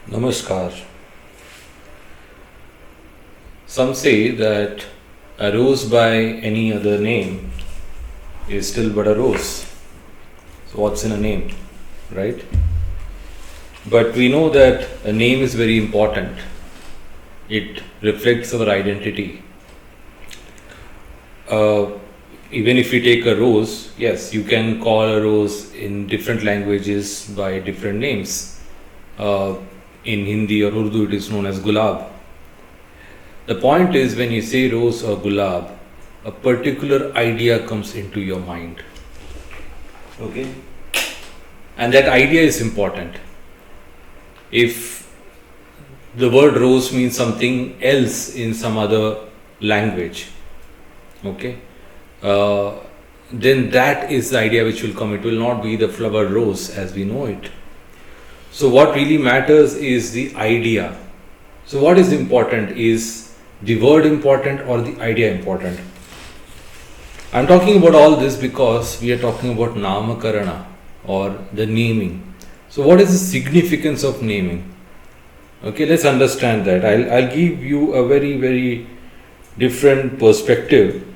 Namaskar. Some say that a rose by any other name is still but a rose. So, what's in a name, right? But we know that a name is very important. It reflects our identity. Even if we take a rose, yes, you can call a rose in different languages by different names. In Hindi or Urdu, it is known as gulab. The point is, when you say rose or gulab, a particular idea comes into your mind. Okay? And that idea is important. If the word rose means something else in some other language, okay, then that is the idea which will come. It will not be the flower rose as we know it. So what really matters is the idea. So what is important? Is the word important or the idea important? I am talking about all this because we are talking about namakarana or the naming. So what is the significance of naming? Okay, let's understand that. I'll give you a very different perspective,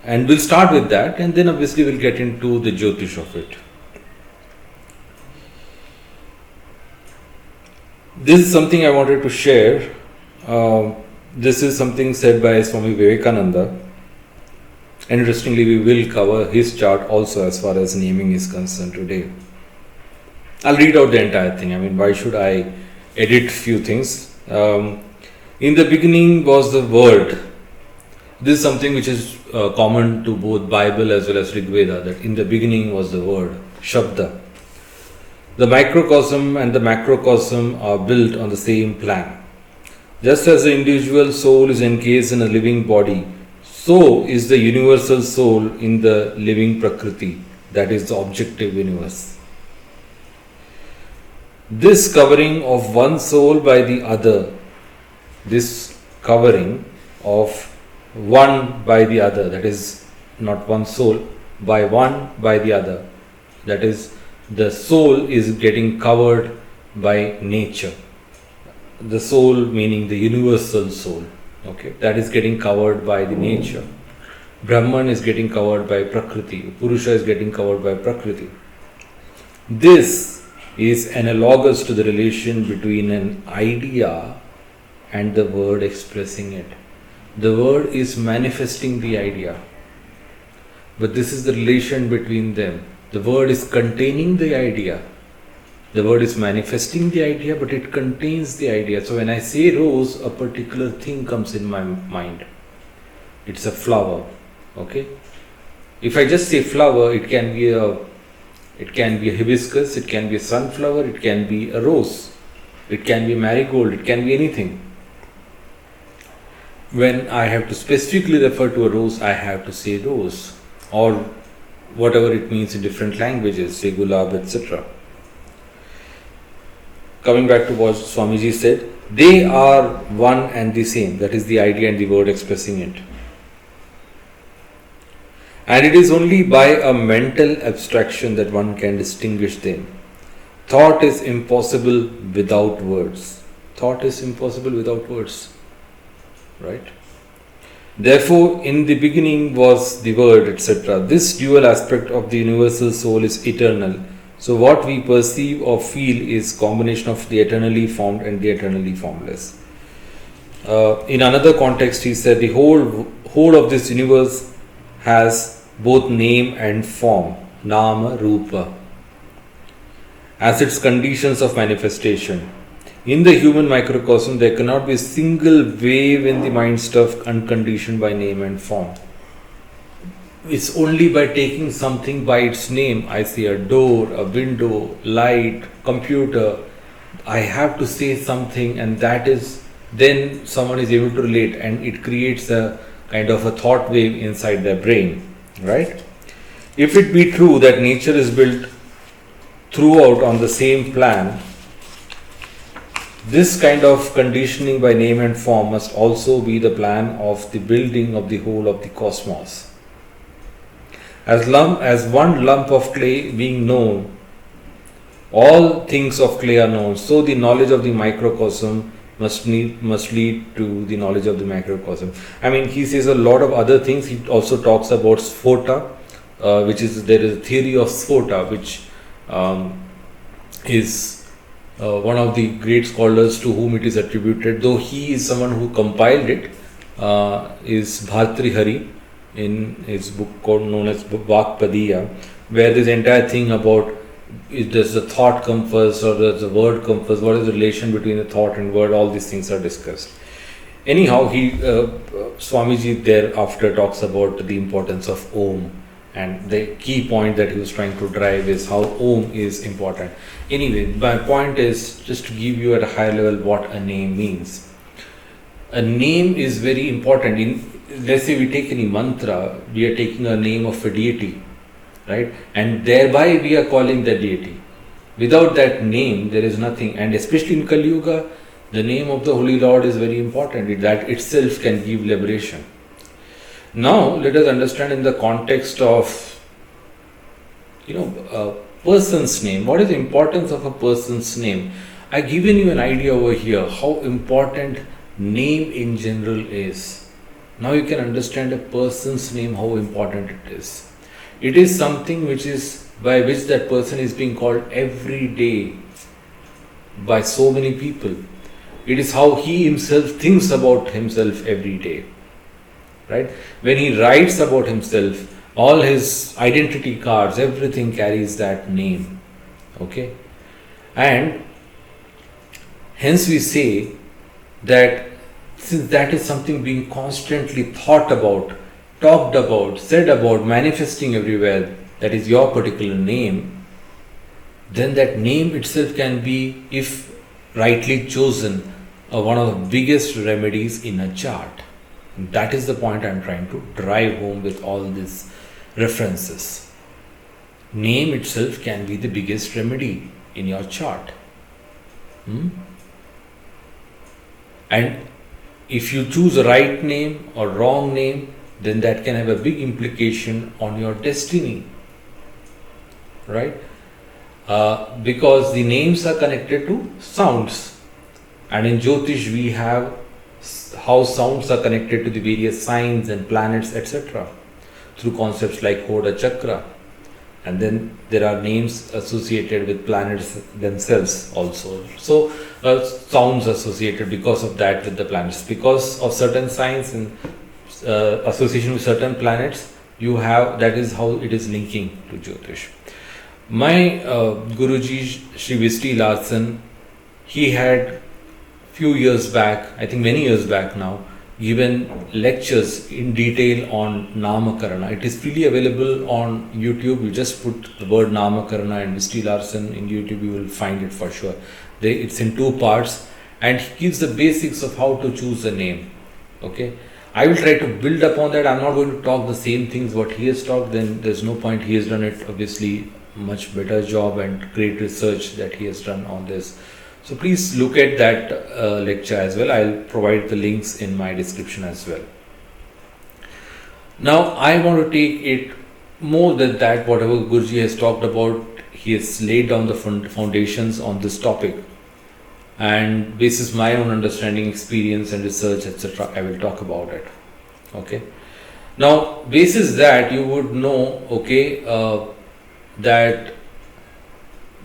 and we'll start with that, and then obviously we'll get into the jyotish of it. This is something I wanted to share. This is something said by Swami Vivekananda. Interestingly, we will cover his chart also as far as naming is concerned today. I'll read out the entire thing. I mean, why should I edit few things? In the beginning was the word. This is something which is common to both Bible as well as Rig Veda, that in the beginning was the word, Shabda. The microcosm and the macrocosm are built on the same plan. Just as the individual soul is encased in a living body, so is the universal soul in the living Prakriti, that is the objective universe. This covering of one soul by the other, this covering of one by the other, that is not one soul, by one by the other, that is the soul is getting covered by nature. The soul meaning the universal soul, okay, that is getting covered by the nature. Brahman is getting covered by Prakriti, Purusha is getting covered by Prakriti. This is analogous to the relation between an idea and the word expressing it. The word is manifesting the idea, but this is the relation between them. The word is containing the idea. The word is manifesting the idea, but it contains the idea. So when I say rose, a particular thing comes in my mind. It's a flower. Okay? If I just say flower, it can be a hibiscus, it can be a sunflower, it can be a rose, it can be marigold, it can be anything. When I have to specifically refer to a rose, I have to say rose, or whatever it means in different languages, say gulab, etc. Coming back to what Swamiji said, they are one and the same, that is the idea and the word expressing it. And it is only by a mental abstraction that one can distinguish them. Thought is impossible without words. Thought is impossible without words. Right? Therefore, in the beginning was the word, etc. This dual aspect of the universal soul is eternal. So what we perceive or feel is combination of the eternally formed and the eternally formless. In another context, he said the whole of this universe has both name and form, nama, rupa, as its conditions of manifestation. In the human microcosm, there cannot be a single wave in the mind stuff unconditioned by name and form. It's only by taking something by its name. I see a door, a window, light, computer. I have to say something, and that is, then someone is able to relate, and it creates a kind of a thought wave inside their brain. Right? If it be true that nature is built throughout on the same plan, this kind of conditioning by name and form must also be the plan of the building of the whole of the cosmos. As one lump of clay being known All things of clay are known. So the knowledge of the microcosm must lead to the knowledge of the macrocosm. I mean, he says a lot of other things. He also talks about sphota, which is, there is a theory of sphota, which is one of the great scholars to whom it is attributed, though he is someone who compiled it, is Bhartri Hari in his book called known as Vakpadiya, where this entire thing about, does the thought come first or does the word come first, what is the relation between the thought and word, all these things are discussed. Anyhow, Swamiji thereafter talks about the importance of Om, and the key point that he was trying to drive is how Om is important. Anyway, my point is just to give you at a higher level what a name means. A name is very important. Let's say we take any mantra, we are taking a name of a deity, right? And thereby we are calling the deity. Without that name, there is nothing. And especially in Kali Yuga, the name of the Holy Lord is very important. That itself can give liberation. Now, let us understand in the context of, a person's name. What is the importance of a person's name? I've given you an idea over here how important name in general is. Now you can understand a person's name, how important it is. It is something which is by which that person is being called every day by so many people. It is how he himself thinks about himself every day. Right? When he writes about himself, all his identity cards, everything carries that name. Okay? And hence we say that since that is something being constantly thought about, talked about, said about, manifesting everywhere, that is your particular name, then that name itself can be, if rightly chosen, one of the biggest remedies in a chart. And that is the point I am trying to drive home with all these references. Name itself can be the biggest remedy in your chart. And if you choose a right name or wrong name, then that can have a big implication on your destiny. Right? Because the names are connected to sounds. And in Jyotish we have how sounds are connected to the various signs and planets, etc. through concepts like Hoda Chakra. And then there are names associated with planets themselves also. So sounds associated because of that with the planets. Because of certain signs and association with certain planets, you have, that is how it is linking to Jyotish. My Guruji, Shri Visti Larsen, he had few years back, I think many years back now, given lectures in detail on Namakarana. It is freely available on YouTube. You just put the word Namakarana and Visti Larsen in YouTube, you will find it for sure. It's in 2 parts, and he gives the basics of how to choose a name. Okay, I will try to build upon that. I'm not going to talk the same things what he has talked, then there's no point. He has done it obviously much better job and great research that he has done on this. So please look at that lecture as well. I'll provide the links in my description as well. Now I want to take it more than that. Whatever Guruji has talked about, he has laid down the foundations on this topic. And basis my own understanding, experience and research, etc., I will talk about it. Okay. Now basis that, you would know, okay, that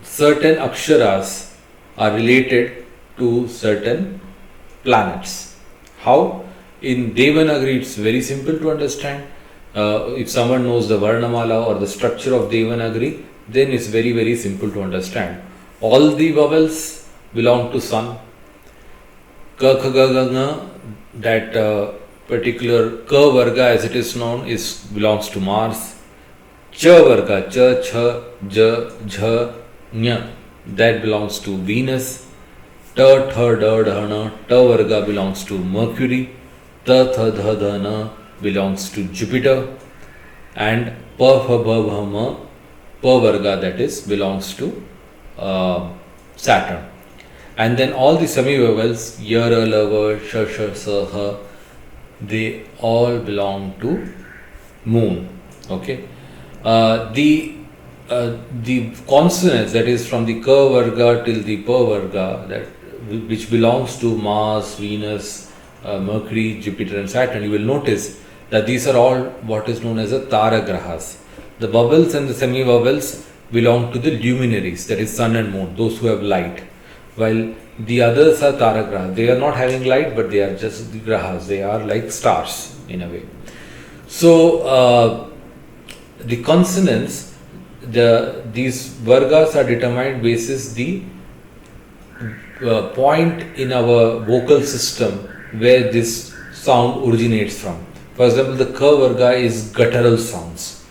certain aksharas are related to certain planets. How? In Devanagari it's very simple to understand. If someone knows the Varnamala or the structure of Devanagari, then it's very, very simple to understand. All the vowels belong to Sun. Ka, Kha, Ga, Ga, Nga, that particular Ka Varga as it is known belongs to Mars. Cha Varga, Cha, Cha, Ja, Jha, Nya, that belongs to Venus. Ta, Tha, Da, Dha, Na, Ta Varga belongs to Mercury. Ta, Tha, Dha, Dha, Na belongs to Jupiter. And Pa, Pha, Bha, Bha, Ma, Pa Varga, that is, belongs to Saturn. And then all the semi-vowels, Ya, Ra, La, Va, Sha, Sha, Sa, Ha, they all belong to Moon. Okay. The the consonants, that is from the Ka Varga till the Pa Varga, that which belongs to Mars, Venus, Mercury, Jupiter and Saturn, you will notice that these are all what is known as a Tara Grahas. The vowels and the semi-vowels belong to the luminaries, that is Sun and Moon, those who have light, while the others are Tara Grahas. They are not having light, but they are just the Grahas. They are like stars in a way. So the consonants, these Vargas are determined basis the point in our vocal system where this sound originates from. For example, the Ka Varga is guttural sounds.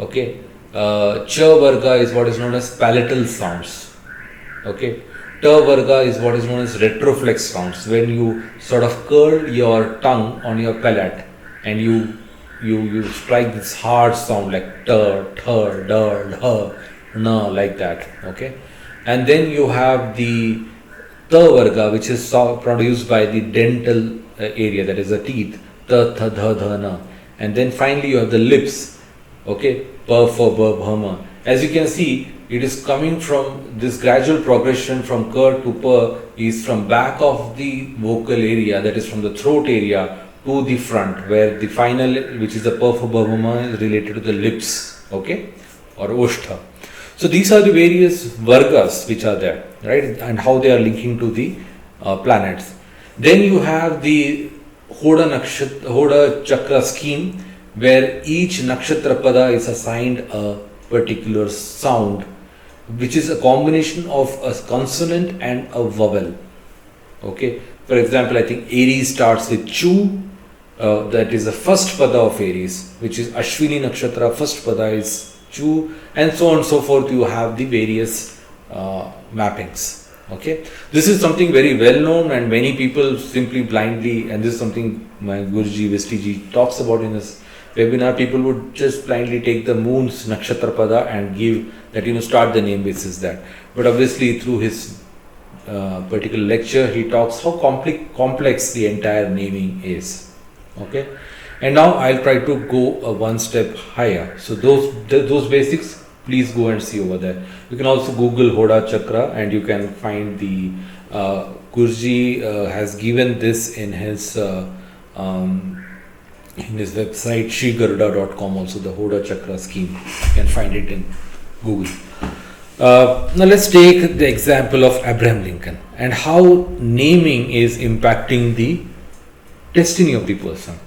Okay. Cha Varga is what is known as palatal sounds. Okay. Ta Varga is what is known as retroflex sounds, when you sort of curl your tongue on your palate and you strike this hard sound like ta, tha, da, dha, na, like that. Okay. And then you have the Ta Varga, which is produced by the dental area, that is the teeth, ta, tha, dha, dha, na. And then finally you have the lips, okay, pa, fa, ba, bha, ma. As you can see, it is coming from this gradual progression from ka to pa is from back of the vocal area, that is from the throat area to the front, where the final, which is the pa, fa, ba, bha, ma, is related to the lips, okay, or oshtha. So these are the various Vargas which are there, right, and how they are linking to the planets. Then you have the Hoda Chakra scheme, where each Nakshatra Pada is assigned a particular sound, which is a combination of a consonant and a vowel. Okay. For example, I think Aries starts with Chu, that is the first Pada of Aries, which is Ashwini Nakshatra, first Pada is Chu, and so on and so forth. You have the various mappings. Okay, this is something very well known, and many people simply blindly, and this is something my Guruji Vistiji talks about in his webinar. People would just blindly take the moon's nakshatra pada and give that, start the name basis that. But obviously through his particular lecture, he talks how complex the entire naming is. Okay. And now I'll try to go one step higher. So those basics, please go and see over there. You can also Google Hoda Chakra and you can find the Guruji has given this in his website shrigaruda.com, also the Hoda Chakra scheme. You can find it in Google. Now let's take the example of Abraham Lincoln and how naming is impacting the destiny of the person.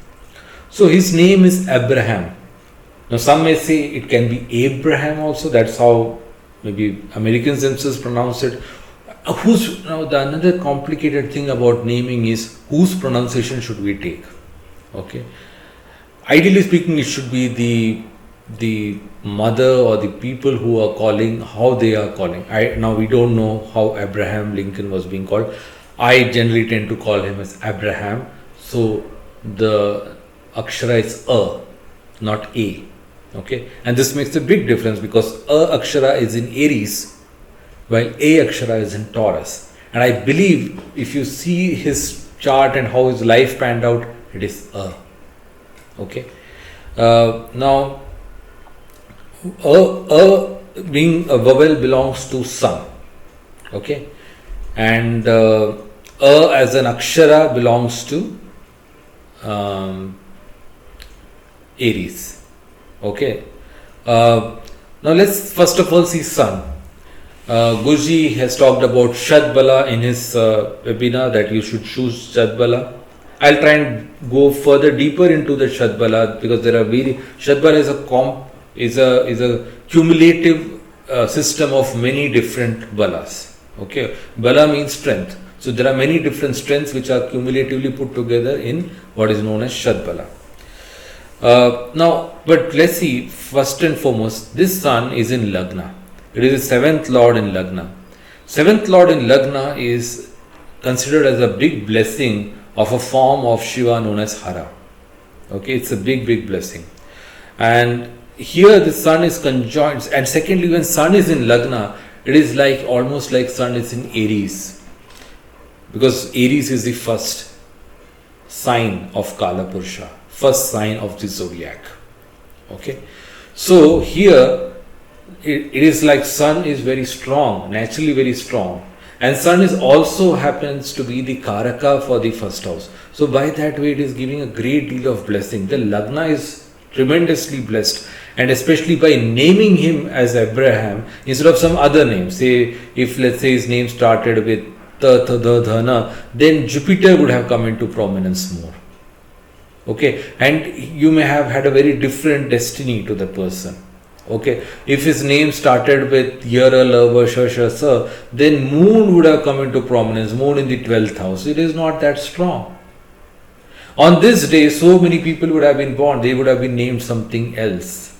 So his name is Abraham. Now some may say it can be Abraham also. That's how maybe Americans themselves pronounce it. Now the another complicated thing about naming is whose pronunciation should we take? Okay. Ideally speaking, it should be the mother or the people who are calling, how they are calling. Now we don't know how Abraham Lincoln was being called. I generally tend to call him as Abraham. So the akshara is A, not A. Okay, and this makes a big difference because A akshara is in Aries while A akshara is in Taurus. And I believe if you see his chart and how his life panned out, it is A. Okay. Now A being a vowel belongs to Sun. Okay. And A as an akshara belongs to Aries. Okay. Now let's first of all see Sun. Guruji has talked about Shadbala in his webinar, that you should choose Shadbala. I'll try and go further deeper into the Shadbala because there are Shadbala is a cumulative system of many different balas. Okay, bala means strength. So there are many different strengths which are cumulatively put together in what is known as Shadbala. Now, but let's see, first and foremost, this Sun is in Lagna. It is the 7th Lord in Lagna. 7th Lord in Lagna is considered as a big blessing of a form of Shiva known as Hara. Okay, it's a big blessing. And here the Sun is conjoined, and secondly, when Sun is in Lagna, it is like almost like Sun is in Aries, because Aries is the first sign of Kala Purusha, first sign of the zodiac. Okay, so here it is like sun is very strong, naturally very strong. And sun is also happens to be the karaka for the first house. So by that way it is giving a great deal of blessing. The lagna is tremendously blessed, and especially by naming him as Abraham instead of some other name. Say if let's say his name started with Dhana, then Jupiter would have come into prominence more. Okay, and you may have had a very different destiny to the person. Okay, if his name started with Yara, Lava, Shasha, Sa, then moon would have come into prominence, moon in the 12th house. It is not that strong. On this day, so many people would have been born, they would have been named something else.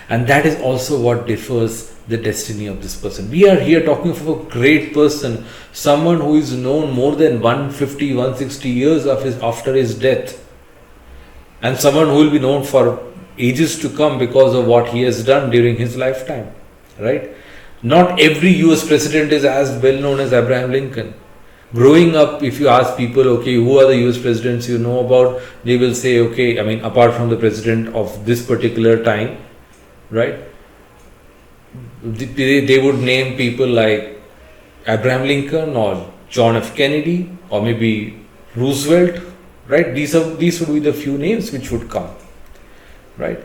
And that is also what differs the destiny of this person. We are here talking of a great person, someone who is known more than 150, 160 years after his death, and someone who will be known for ages to come because of what he has done during his lifetime, right? Not every US president is as well known as Abraham Lincoln. Growing up, if you ask people, okay, who are the US presidents you know about, they will say, okay, I mean, apart from the president of this particular time, right? They would name people like Abraham Lincoln or John F. Kennedy or maybe Roosevelt, right? These would be the few names which would come. Right.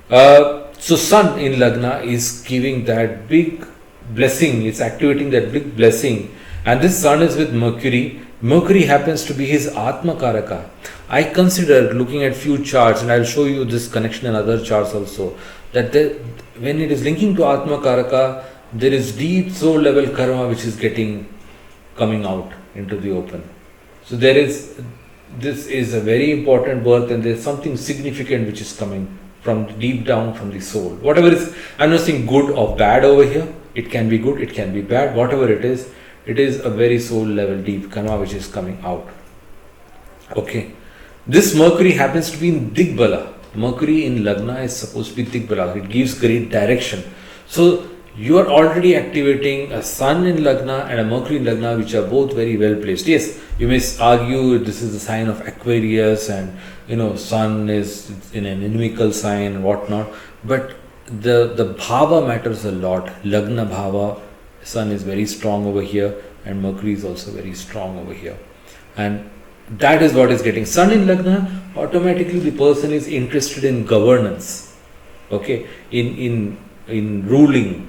So sun in Lagna is giving that big blessing, it's activating that big blessing, and this sun is with Mercury. Mercury happens to be his Atma Karaka. I consider looking at few charts, and I'll show you this connection in other charts also, that when it is linking to Atma Karaka, there is deep soul level karma which is coming out into the open. So this is a very important birth, and there is something significant which is coming from deep down from the soul. Whatever is, I'm not saying good or bad over here. It can be good, it can be bad. Whatever it is a very soul level deep karma which is coming out. Okay. This Mercury happens to be in Digbala. Mercury in Lagna is supposed to be Digbala. It gives great direction. So you are already activating a sun in Lagna and a Mercury in Lagna, which are both very well placed. Yes, you may argue this is a sign of Aquarius, and sun is in an inimical sign and whatnot, but the bhava matters a lot. Lagna bhava, sun is very strong over here, and Mercury is also very strong over here, and that is what is getting. Sun in Lagna, automatically the person is interested in governance, okay, in ruling,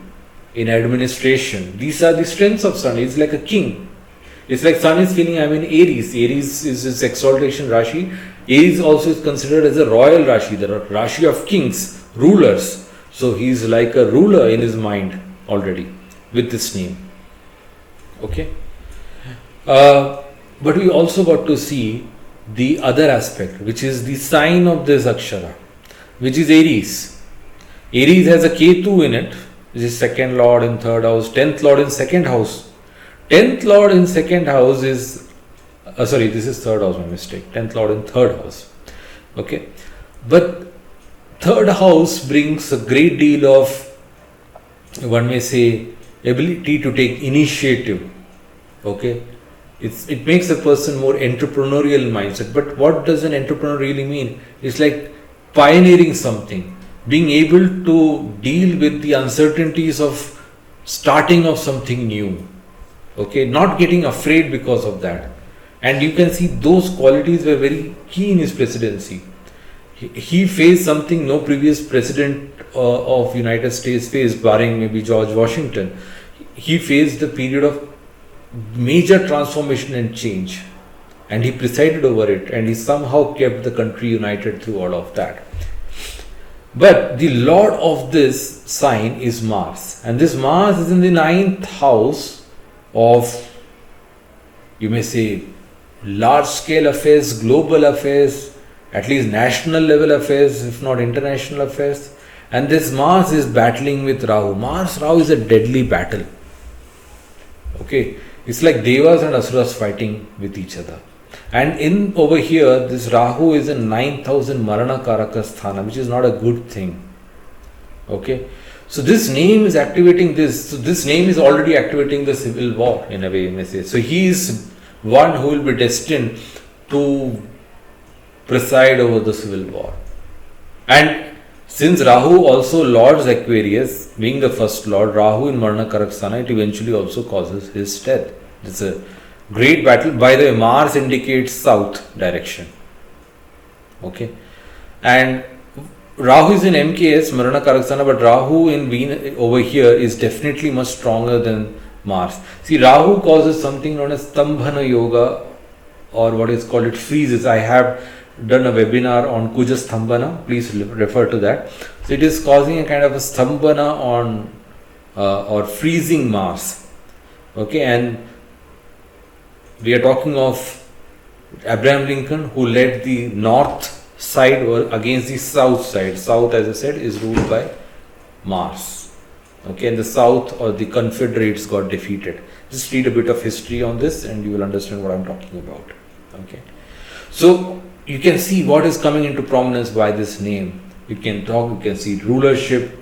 in administration. These are the strengths of sun. It's like a king. It's like sun is feeling, I'm in Aries. Aries is his exaltation Rashi. Aries also is considered as a royal Rashi, the Rashi of kings, rulers. So he is like a ruler in his mind already with this name. Okay. But we also got to see the other aspect, which is the sign of this Akshara, which is Aries. Aries has a Ketu in it. This is second lord in third house, 10th lord in second house. 10th lord in second house is, this is third house, my mistake. 10th lord in third house. Okay. But third house brings a great deal of, one may say, ability to take initiative. Okay. It makes a person more entrepreneurial mindset. But what does an entrepreneur really mean? It's like pioneering something. Being able to deal with the uncertainties of starting of something new. Okay, not getting afraid because of that. And you can see those qualities were very key in his presidency. He faced something no previous president of United States faced, barring maybe George Washington. He faced a period of major transformation and change. And he presided over it, and he somehow kept the country united through all of that. But the lord of this sign is Mars, and this Mars is in the 9th house of, you may say, large scale affairs, global affairs, at least national level affairs, if not international affairs. And this Mars is battling with Rahu. Rahu is a deadly battle. Okay, it's like Devas and Asuras fighting with each other. And over here, this Rahu is in 9,000 Marana Karaka Sthana, which is not a good thing. Okay. So this name is activating this. So this name is already activating the civil war in a way, you may say. So he is one who will be destined to preside over the civil war. And Since Rahu also lords Aquarius, being the first lord, Rahu in Marna Karaksana, it eventually also causes his death. It's a great battle. By the way, Mars indicates south direction. Okay. And Rahu is in MKS, Marana Karaksana, but Rahu in Venus over here is definitely much stronger than Mars. See, Rahu causes something known as Stambhana Yoga, or what is called it freezes. I have done a webinar on Kuja Stambhana, please refer to that. So it is causing a kind of a Stambhana on or freezing Mars. Okay, and we are talking of Abraham Lincoln, who led the north side against the south side. South, as I said, is ruled by Mars. Okay, and the south or the Confederates got defeated. Just read a bit of history on this and you will understand what I am talking about. Okay, so you can see what is coming into prominence by this name. You can see rulership,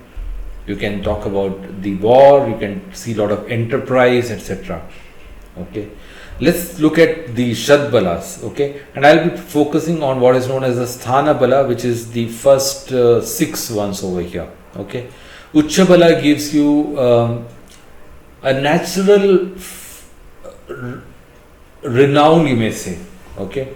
you can talk about the war, you can see a lot of enterprise, etc. Okay, let's look at the Shadbalas. Okay, and I'll be focusing on what is known as the Sthana Bala, which is the first 6 ones over here. Okay, Ucha Bala gives you a natural renown, you may say. Okay.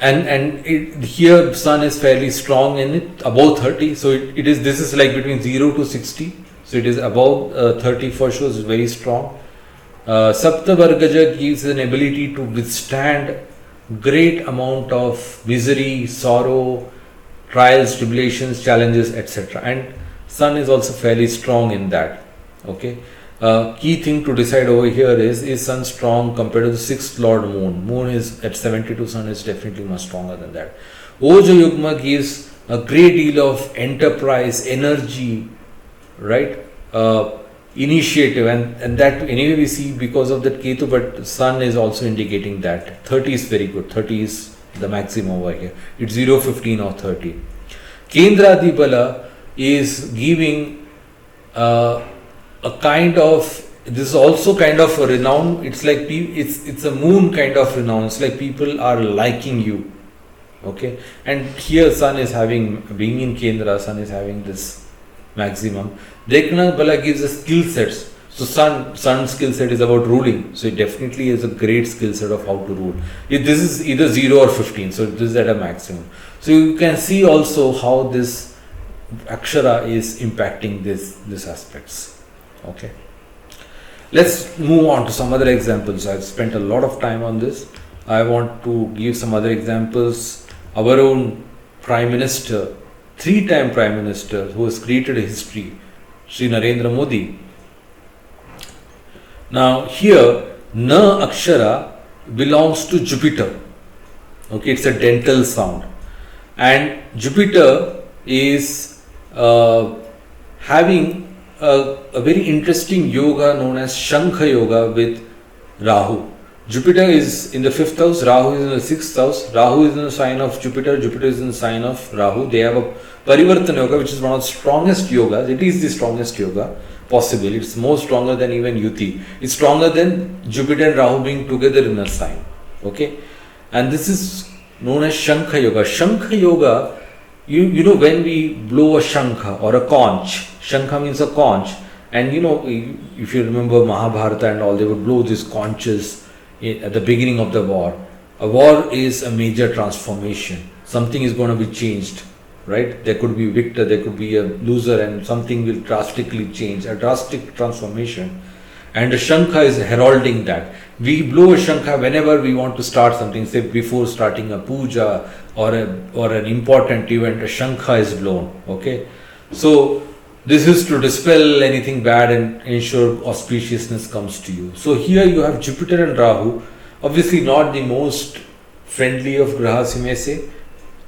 Here Sun is fairly strong in it, above 30. So this is like between 0 to 60. So it is above 30 for sure, is very strong. Saptavargaja gives an ability to withstand great amount of misery, sorrow, trials, tribulations, challenges, etc. And Sun is also fairly strong in that. Okay. Key thing to decide over here is Sun strong compared to the 6th Lord Moon? Moon is at 72, Sun is definitely much stronger than that. Oja Yugma gives a great deal of enterprise, energy, right? Initiative, and that anyway we see because of that Ketu, but Sun is also indicating that. 30 is very good, 30 is the maximum over here. It's 0, 15 or 30. Kendra Dibala is giving a kind of, this is also kind of a renown. It's like it's a moon kind of renown. It's like people are liking you. Okay, and here Sun is being in Kendra, Sun is having this maximum. Dekna Bala gives us skill sets. So Sun skill set is about ruling. So it definitely is a great skill set of how to rule. This is either 0 or 15. So this is at a maximum. So you can see also how this Akshara is impacting these aspects. Okay, let's move on to some other examples. I've spent a lot of time on this. I want to give some other examples. Our own Prime Minister, 3-time Prime Minister who has created a history, Shri Narendra Modi. Now here, Na Akshara belongs to Jupiter. Okay, it's a dental sound. And Jupiter is having a very interesting yoga known as Shankha Yoga with Rahu. Jupiter is in the 5th house, Rahu is in the 6th house. Rahu is in the sign of Jupiter, Jupiter is in the sign of Rahu. They have a Parivartana Yoga, which is one of the strongest yogas. It is the strongest yoga possible. It's more stronger than even Yuti. It's stronger than Jupiter and Rahu being together in a sign. Okay, and this is known as Shankha Yoga. Shankha Yoga, you know, when we blow a shankha or a conch, shankha means a conch, and you know, if you remember Mahabharata and all, they would blow these conches at the beginning of the war. A war is a major transformation. Something is going to be changed, right? There could be a victor, there could be a loser, and something will drastically change, a drastic transformation. And the shankha is heralding that. We blow a shankha whenever we want to start something, say before starting a puja or an important event, a shankha is blown. Okay, so this is to dispel anything bad and ensure auspiciousness comes to you. So here you have Jupiter and Rahu, obviously not the most friendly of grahas, you may say,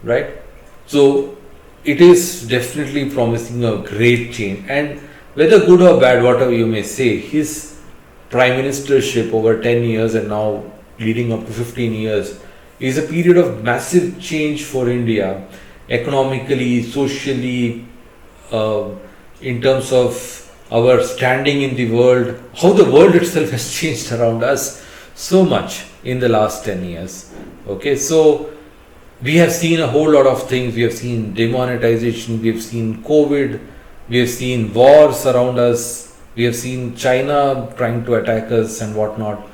right? So it is definitely promising a great change, and whether good or bad, whatever you may say, his prime ministership over 10 years and now leading up to 15 years is a period of massive change for India, economically, socially, in terms of our standing in the world, how the world itself has changed around us so much in the last 10 years. Okay, so we have seen a whole lot of things. We have seen demonetization, we have seen COVID, we have seen wars around us, we have seen China trying to attack us and whatnot.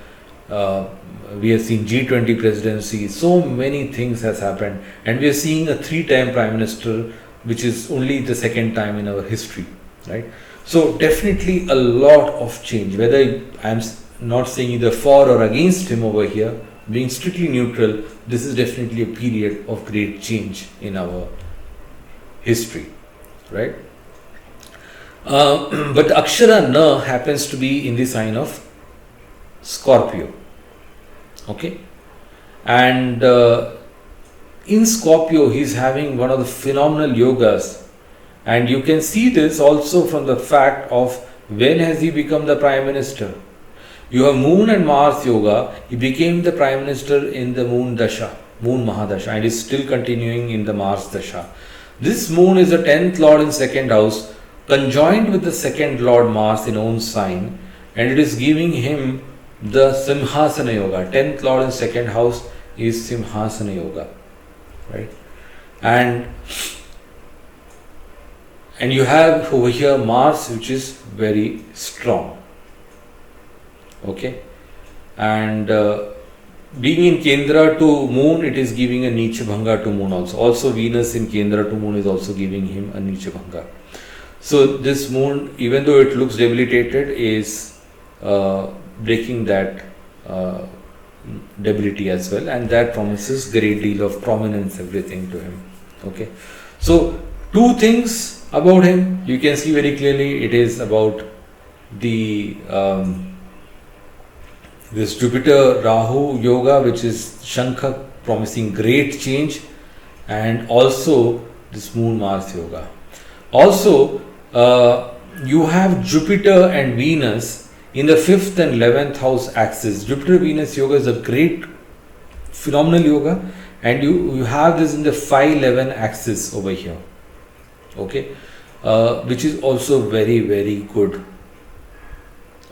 We have seen G20 presidency. So many things has happened, and we are seeing a 3-time prime minister, which is only the second time in our history, right? So definitely a lot of change. Whether I'm not saying either for or against him over here, being strictly neutral, this is definitely a period of great change in our history, right? But Akshara Na happens to be in the sign of Scorpio, okay? And in Scorpio, he's having one of the phenomenal yogas, and you can see this also from the fact of when has he become the prime minister. You have Moon and Mars yoga. He became the prime minister in the Moon Dasha, Moon Mahadasha, and is still continuing in the Mars Dasha. This Moon is the 10th Lord in 2nd house, conjoined with the 2nd Lord Mars in own sign, and it is giving him the Simhasana yoga. 10th Lord in 2nd house is Simhasana yoga, right? And you have over here Mars, which is very strong. Okay, and being in Kendra to Moon, it is giving a Nicha Bhanga to Moon also. Also Venus in Kendra to Moon is also giving him a Nicha Bhanga. So this Moon, even though it looks debilitated, is breaking that debility as well, and that promises great deal of prominence, everything to him. Okay, so 2 things about him you can see very clearly. It is about the this Jupiter Rahu yoga, which is Shankha, promising great change, and also this Moon Mars yoga. Also, you have Jupiter and Venus in the 5th and 11th house axis. Jupiter Venus yoga is a great phenomenal yoga, and you have this in the 5-11 axis over here. Okay, which is also very, very good.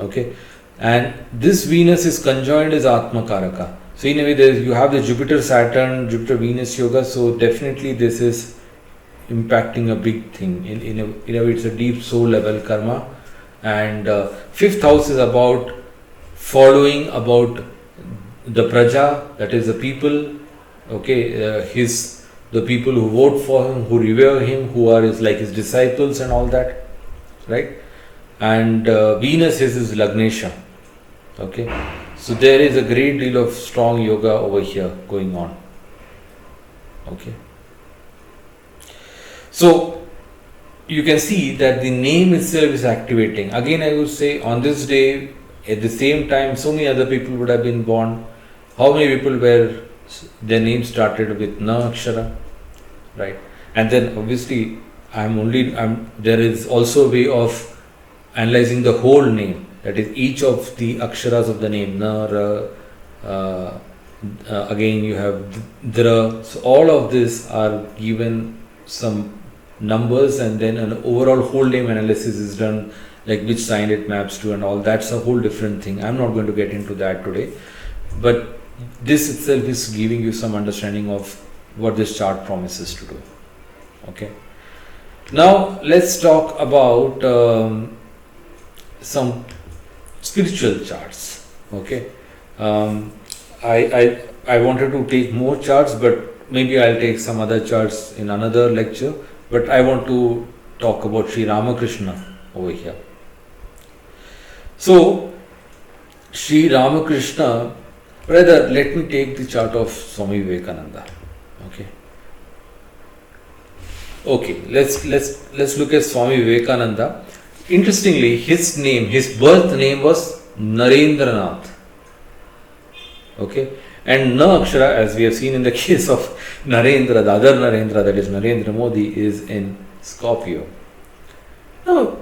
Okay, and this Venus is conjoined as Atmakaraka. So in a way, you have the Jupiter Saturn, Jupiter Venus yoga. So definitely this is impacting a big thing. In a way, it's a deep soul level karma. And 5th house is about following about the praja, that is the people. Okay, the people who vote for him, who revere him, who are his disciples and all that, right? And Venus is his Lagnesha. Okay, so there is a great deal of strong yoga over here going on. Okay, so you can see that the name itself is activating. Again, I would say on this day, at the same time, so many other people would have been born. How many people were their name started with Na Akshara, right? And then obviously, there is also a way of analyzing the whole name. That is, each of the aksharas of the name, Na, Ra, again you have Dra. So all of this are given some numbers, and then an overall whole name analysis is done, like which sign it maps to and all. That's a whole different thing. I'm not going to get into that today, but this itself is giving you some understanding of what this chart promises to do. Okay. Now let's talk about some spiritual charts. Okay, I wanted to take more charts, but maybe I'll take some other charts in another lecture. But I want to talk about Sri Ramakrishna over here. So Sri Ramakrishna, rather let me take the chart of Swami Vivekananda. Okay, let's look at Swami Vivekananda. Interestingly, his birth name was Narendra. Okay, and Na Akshara, as we have seen in the case of Narendra, the other Narendra, that is Narendra Modi, is in Scorpio. Now,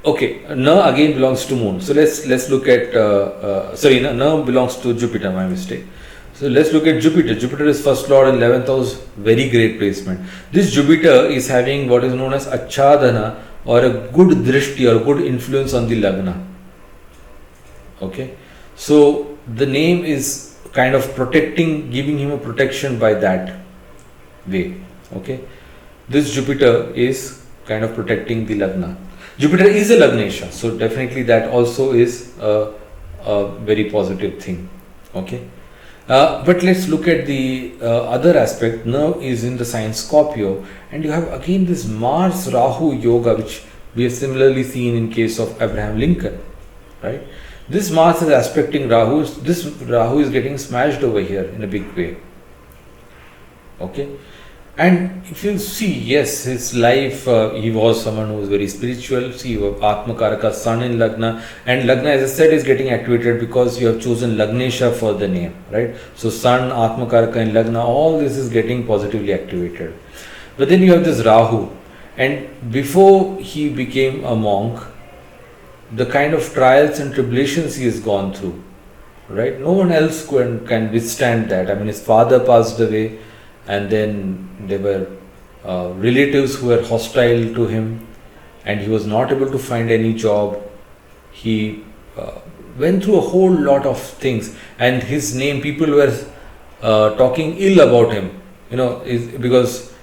okay, Na again belongs to Moon. So let's look at Na belongs to Jupiter. My mistake. So let's look at Jupiter. Jupiter is first lord in 11th house. Very great placement. This Jupiter is having what is known as Achadana, or a good drishti or good influence on the Lagna. Okay, so the name is kind of protecting, giving him a protection by that. way. Okay, this Jupiter is kind of protecting the Lagna. Jupiter is a Lagnesha, so definitely that also is a very positive thing. Okay, but let's look at the other aspect. Now is in the sign Scorpio, and you have again this Mars Rahu Yoga, which we have similarly seen in case of Abraham Lincoln, right? This Mars is aspecting Rahu. This Rahu is getting smashed over here in a big way. Okay, and if you see, yes, his life, he was someone who was very spiritual. See, you have Atmakaraka, Sun in Lagna, and Lagna, as I said, is getting activated because you have chosen Lagnesha for the name, right? So Sun, Atmakaraka in Lagna, all this is getting positively activated. But then you have this Rahu, and before he became a monk, the kind of trials and tribulations he has gone through, right? No one else can withstand that. I mean, his father passed away, and then there were relatives who were hostile to him, and he was not able to find any job. He went through a whole lot of things, and his name, people were talking ill about him, because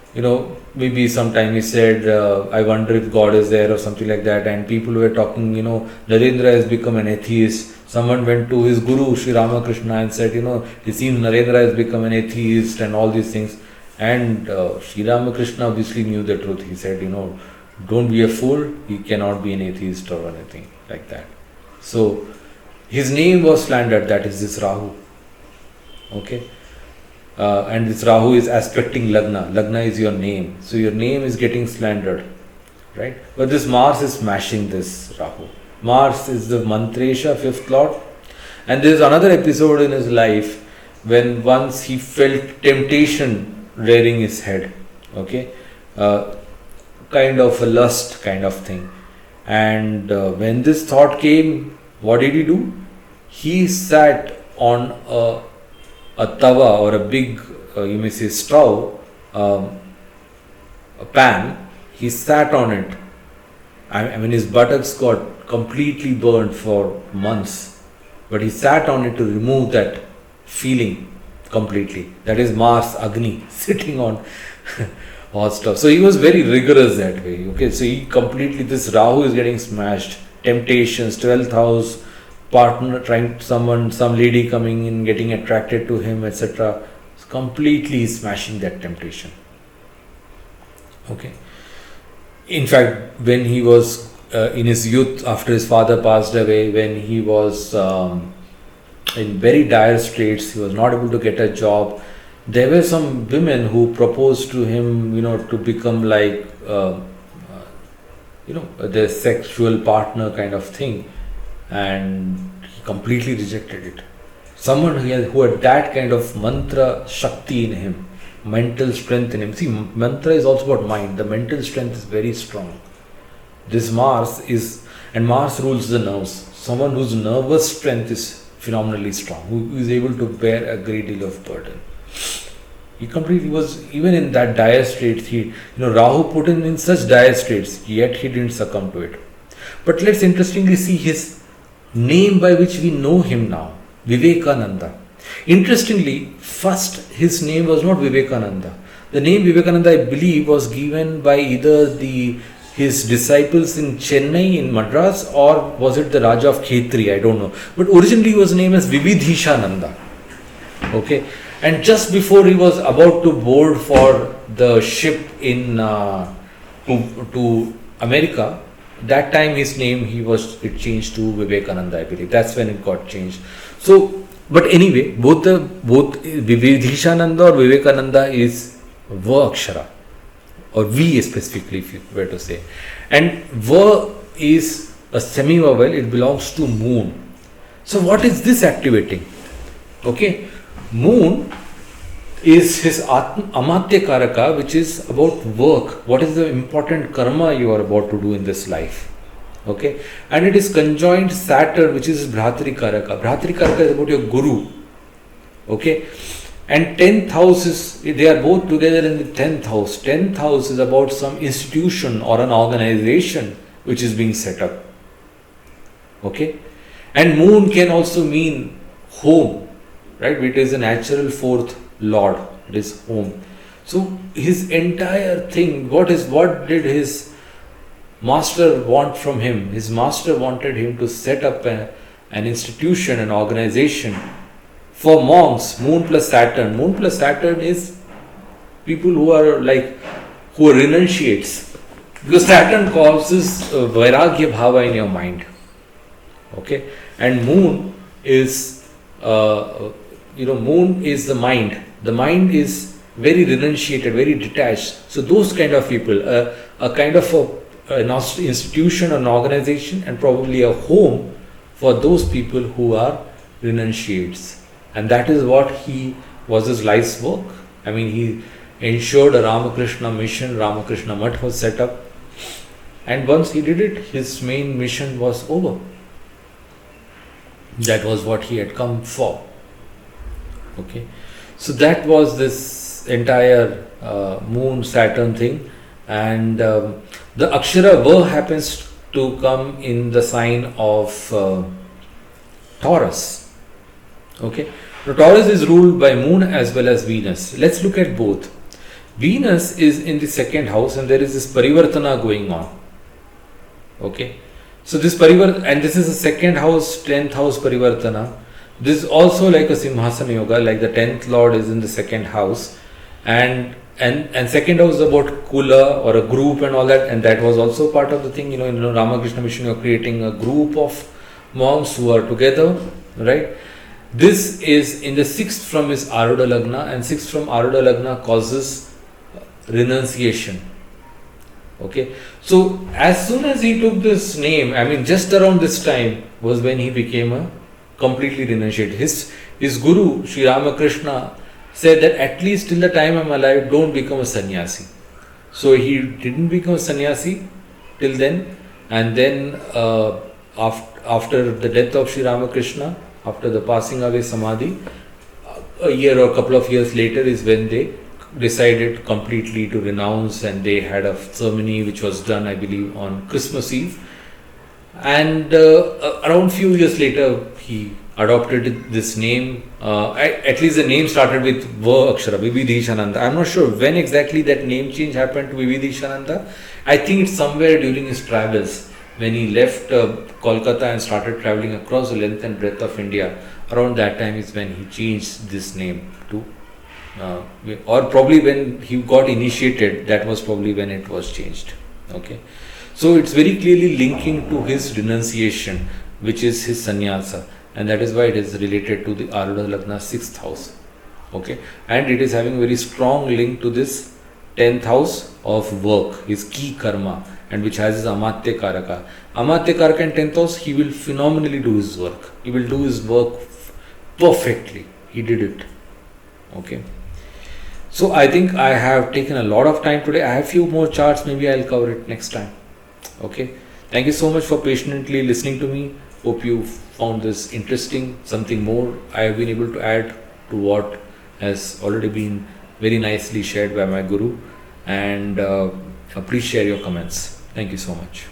maybe sometime he said, I wonder if God is there or something like that, and people were talking, Narendra has become an atheist. Someone went to his guru, Sri Ramakrishna, and said, it seems Narendra has become an atheist and all these things. And Sri Ramakrishna obviously knew the truth. He said, don't be a fool, he cannot be an atheist or anything like that. So, his name was slandered, that is this Rahu. Okay. And this Rahu is aspecting Lagna. Lagna is your name. So, your name is getting slandered. Right. But this Mars is smashing this Rahu. Mars is the Mantresha, fifth lord, and there is another episode in his life when once he felt temptation rearing his head, okay, kind of a lust kind of thing, and when this thought came, what did he do? He sat on a tawa or a big, you may say stove, a pan. He sat on it. I mean, his buttocks got completely burned for months, but he sat on it to remove that feeling completely. That is Mars Agni sitting on hot stuff. So he was very rigorous that way. Okay, so he completely, this Rahu is getting smashed. Temptations, 12th house, partner trying some lady coming in, getting attracted to him, etc. Completely smashing that temptation. Okay. In fact, when he was in his youth, after his father passed away, when he was in very dire straits, he was not able to get a job. There were some women who proposed to him, to become like, their sexual partner kind of thing, and he completely rejected it. Someone who had that kind of mantra Shakti in him, mental strength in him. See, mantra is also about mind. The mental strength is very strong. This Mars is, and Mars rules the nerves. Someone whose nervous strength is phenomenally strong, who is able to bear a great deal of burden. He completely was, even in that dire straits, Rahu put him in such dire straits, yet he didn't succumb to it. But let's interestingly see his name by which we know him now, Vivekananda. Interestingly, first his name was not Vivekananda. The name Vivekananda, I believe, was given by either his disciples in Chennai, in Madras, or was it the Raja of Khetri? I don't know. But originally he was named as Vividhishananda. Okay. And just before he was about to board for the ship in to America, that time his name it changed to Vivekananda, I believe. That's when it got changed. So, but anyway, both Vividhishananda or Vivekananda is Va Akshara, or V specifically, if you were to say. And Va is a semi-vowel, it belongs to moon. So what is this activating? Okay, moon is his Amatya Karaka, which is about work. What is the important karma you are about to do in this life? Okay, and it is conjoined Saturn, which is Bhratri Karaka. Bhratri Karaka is about your guru. Okay, and 10th house is, they are both together in the 10th house. 10th house is about some institution or an organization which is being set up. Okay, and moon can also mean home, right? It is a natural fourth lord, it is home. So his entire thing, what did his master want from him? His master wanted him to set up an institution, an organization for monks. Moon plus Saturn. Moon plus Saturn is people who are renunciates. Because Saturn causes vairagya bhava in your mind. Okay, and moon is moon is the mind. The mind is very renunciated, very detached. So those kind of people, a kind of an institution, an organization, and probably a home for those people who are renunciates. And that is what was his life's work. I mean, he ensured a Ramakrishna mission, Ramakrishna Mutt was set up. And once he did it, his main mission was over. That was what he had come for. Okay. So that was this entire moon Saturn thing. And the Akshara Va happens to come in the sign of Taurus. Okay. Now, Taurus is ruled by moon as well as Venus. Let's look at both. Venus is in the second house and there is this parivartana going on. Okay. So this and this is the second house, 10th house parivartana. This is also like a Simhasana yoga, like the 10th lord is in the second house. And second house is about kula or a group and all that, and that was also part of the thing. In Ramakrishna mission, you're creating a group of monks who are together, right? This is in the 6th from his Arudha Lagna, and 6th from Arudha Lagna causes renunciation. Okay, so as soon as he took this name, I mean, just around this time was when he became a completely renunciated. His guru, Sri Ramakrishna, said that at least till the time I'm alive, don't become a sannyasi. So he didn't become a sannyasi till then, and then after the death of Sri Ramakrishna, after the passing away Samadhi, a year or a couple of years later is when they decided completely to renounce, and they had a ceremony which was done, I believe, on Christmas Eve. And around few years later, he adopted this name. At least the name started with Va Akshara, Vividhishananda. I'm not sure when exactly that name change happened to Vividhishananda. I think it's somewhere during his travels when he left Kolkata and started traveling across the length and breadth of India. Around that time is when he changed this name to or probably when he got initiated, that was probably when it was changed. Okay, so it's very clearly linking to his renunciation, which is his sannyasa, and that is why it is related to the Arudha Lagna 6th house. Okay, and it is having a very strong link to this 10th house of work, his key karma, and which has his Amatya Karaka. Amatya Karaka in 10th house, he will phenomenally do his work. He will do his work perfectly. He did it. Okay. So I think I have taken a lot of time today. I have few more charts. Maybe I'll cover it next time. Okay. Thank you so much for patiently listening to me. Hope you found this interesting. Something more I have been able to add to what has already been very nicely shared by my guru. And please share your comments. Thank you so much.